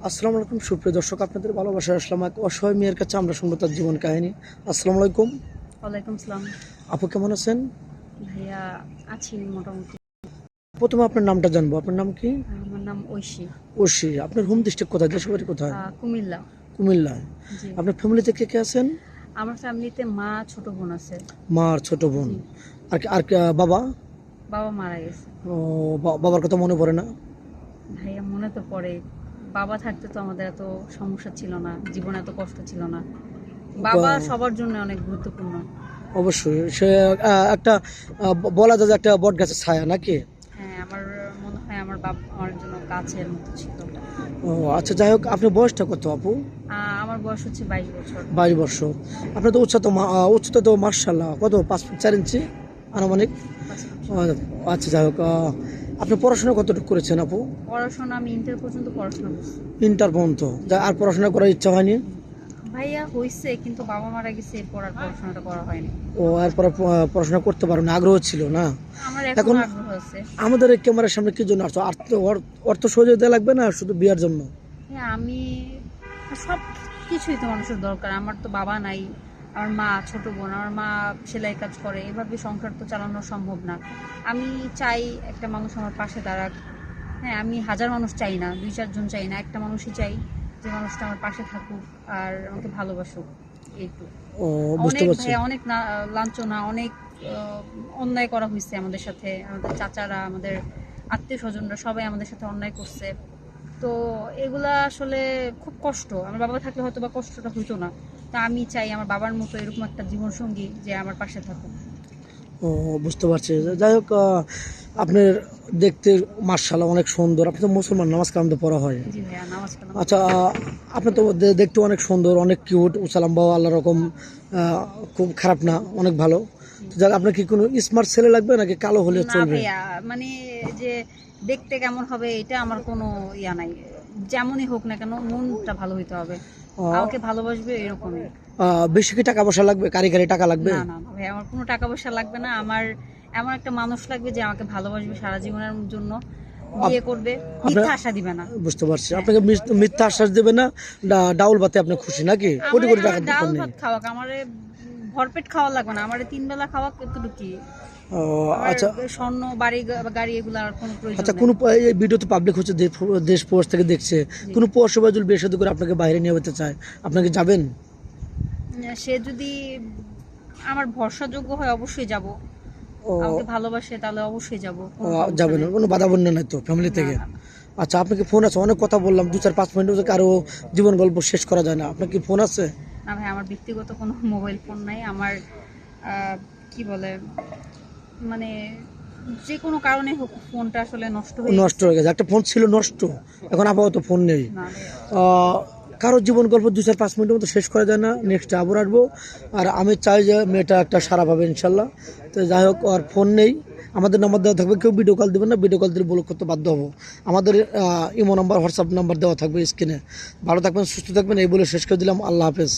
আসসালামু আলাইকুম সুপ্রিয় দর্শক, আপনাদের ভালোবাসা আসলাম এক অসহায় মেয়ের কাছে। আমরা শুনবো তার জীবন কাহিনী। আসসালামু আলাইকুম। ওয়ালাইকুম সালাম। আপু কেমন আছেন? ভাইয়া আছি মোটামুটি। প্রথমে আপনার নামটা জানবো, আপনার নাম কি? আমার নাম ঐশী। ঐশী। আপনার হোম ডিস্ট্রিক্ট কোথায়, দেশের বাড়ি কোথায়? কুমিল্লা। কুমিল্লায়। জি। আপনার ফ্যামিলিতে কে কে আছেন? আমার ফ্যামিলিতে মা, ছোট বোন আছে। মা আর ছোট বোন। জি। বাবা? বাবা মারা গেছে। ও, বাবার কথা মনে পড়ে না? ভাইয়া মনে তো পড়ে। বাবা থাকতে তো আমাদের এত সমস্যা ছিল না, জীবনে এত কষ্ট ছিল না। বাবা সবার জন্য অনেক গুরুত্বপূর্ণ। অবশ্যই সে একটা বলা যায় যে একটা বট গাছের ছায়া নাকি? হ্যাঁ, আমার মনে হয় আমার বাবা আমার জন্য গাছের মতো ছিল। ও আচ্ছা, যাই হোক, আপনার বয়সটা কত আপু? আমার বয়স হচ্ছে 22 বছর। 22 বছর। আপনার তো উচ্চতা তো মার্শাল্লাহ কত, 5 ফুট 4 ইঞ্চি আনুমানিক? আচ্ছা, যাই হোক, আপনি পড়াশোনা কতটুকু করেছেন আপু? পড়াশোনা আমি ইন্টার পর্যন্ত পড়াশোনা করছি। ইন্টার পর্যন্ত? আর পড়াশোনা করার ইচ্ছা হয়নি? ভাইয়া হইছে, কিন্তু বাবা মারা গেছে, এরপর আর পড়াশোনাটা করা হয়নি। ও, এরপরে পড়াশোনা করতে পারো না, আগ্রহ ছিল না? আমার এখন এখন আগ্রহ আছে। আমাদের এই ক্যামেরার সামনে কি জন্য আসছো? অর্থ সহযোগিতা লাগবে না শুধু বিয়ার জন্য? হ্যাঁ, আমি সব কিছুই তো মানুষের দরকার। আমার তো বাবা নাই, আমার মা, ছোট বোন। আমার মা সেলাই কাজ করে, এভাবে সংসার তো চালানো সম্ভব না। আমি চাই একটা মানুষ আমার পাশে দাঁড়াক। হ্যাঁ, আমি হাজার মানুষ চাই না, 2-4 জন চাই না, একটা মানুষই চাই যে মানুষটা আমার পাশে থাকুক আর আমাকে ভালোবাসুক। এইটু। ও, বুঝতে অনেক পারছি। ভাইয়া, অনেক লাঞ্ছনা, অনেক অন্যায় করা হয়েছে আমাদের সাথে। আমাদের চাচারা, আমাদের আত্মীয় স্বজনরা সবাই আমাদের সাথে অন্যায় করছে। তো এগুলা আসলে খুব কষ্ট। আমার বাবা থাকলে হয়তো বা কষ্টটা হইতো না। তা আমি চাই আমার বাবার মতো এরকম একটা জীবন সঙ্গী যে আমার পাশে থাকুক। ও, বুঝতে পারছি। যাই হোক, আপনার দেখতে মার্শাল্লাহ অনেক সুন্দর। আপনি তো মুসলমান, নামাজ কালাম তো পড়া হয়? জি ভাইয়া, নামাজ কালাম। আচ্ছা, আপনি তো দেখতে অনেক সুন্দর, অনেক কিউট, উসালাম বাবা আল্লাহ রকম, খুব খারাপ না, অনেক ভালো। তো যাক, আপনার কি কোনো স্মার্ট ছেলে লাগবে নাকি কালো হলে না চলবে? ভাইয়া, মানে যে দেখতে কেমন হবে এটা আমার কোনো ইয়া নাই। যেমনই হোক না কেন, মনটা ভালো হইতে হবে। আমাকে ভালোবাসবে এরকমই। বেশি কি টাকা পয়সা লাগবে, কারি কারি টাকা লাগবে? না না না ভাই, আমার কোনো টাকা পয়সা লাগবে না। আমার এমন একটা মানুষ লাগবে যে আমাকে ভালোবাসবে সারা জীবনের জন্য, বিয়ে করবে, মিথ্যা আশা দিবে না। বুঝতে পারছি। আপনাকে মিথ্যা আশ্বাস দেবে না, ডাউল ভাতে আপনি খুশি নাকি? কোটি কোটি টাকা ডাল দরকার নেই। ভাত খাওয়াক, আমারে ভরপেট খাওয়া লাগবে না, আমারে 3 বেলা খাওয়াক, এতটুকু কি। ও, আমার আচ্ছা স্বর্ণ গাড়ি এগুলো আর কোনো প্রয়োজন আচ্ছা, নেই। কোনো এই ভিডিও তো পাবলিক হচ্ছে, দেশ প্রবাস থেকে দেখছে। কোনো পরশুবাই যদি বিয়ে শাদী করে আপনাকে বাইরে নিয়ে যেতে চায়, আপনাকে যাবেন? সে যদি আমার ভরসাযোগ্য হয় অবশ্যই যাব। ও, আমাকে ভালোবাসে তাহলে অবশ্যই যাব। যাবেন, কোনো বাধা বন্যা নাই তো ফ্যামিলি থেকে? আচ্ছা, আপনার কি ফোন আছে? অনেক কথা বললাম, 2-4-5 মিনিট কারো জীবন গল্প শেষ করা যায় না। আপনার কি ফোন আছে? না ভাই, আমার ব্যক্তিগত কোনো মোবাইল ফোন নাই। আমার কি বলে, মানে যে কোনো কারণে হোক ফোনটা আসলে নষ্ট হয়ে গেছে? একটা ফোন ছিল নষ্ট, এখন আপাতত ফোন নেই। না ভাইয়া। কারো জীবন গল্প 2-4-5 মিনিটের মতো শেষ করা যায় না। নেক্সট আবার আসবো। আর আমি চাই যে মেয়েটা একটা সারা পাবে ইনশাল্লাহ। তো যাই হোক, আর ফোন নেই, আমাদের নাম্বার দেওয়া থাকবে। কেউ ভিডিও কল দেবেন না, ভিডিও কল দিলে ব্লক করতে বাধ্য হবো। আমাদের ইমো নাম্বার, হোয়াটসঅ্যাপ নাম্বার দেওয়া থাকবে স্ক্রিনে। ভালো থাকবেন, সুস্থ থাকবেন, এই বলে শেষ করে দিলাম। আল্লাহ হাফেজ।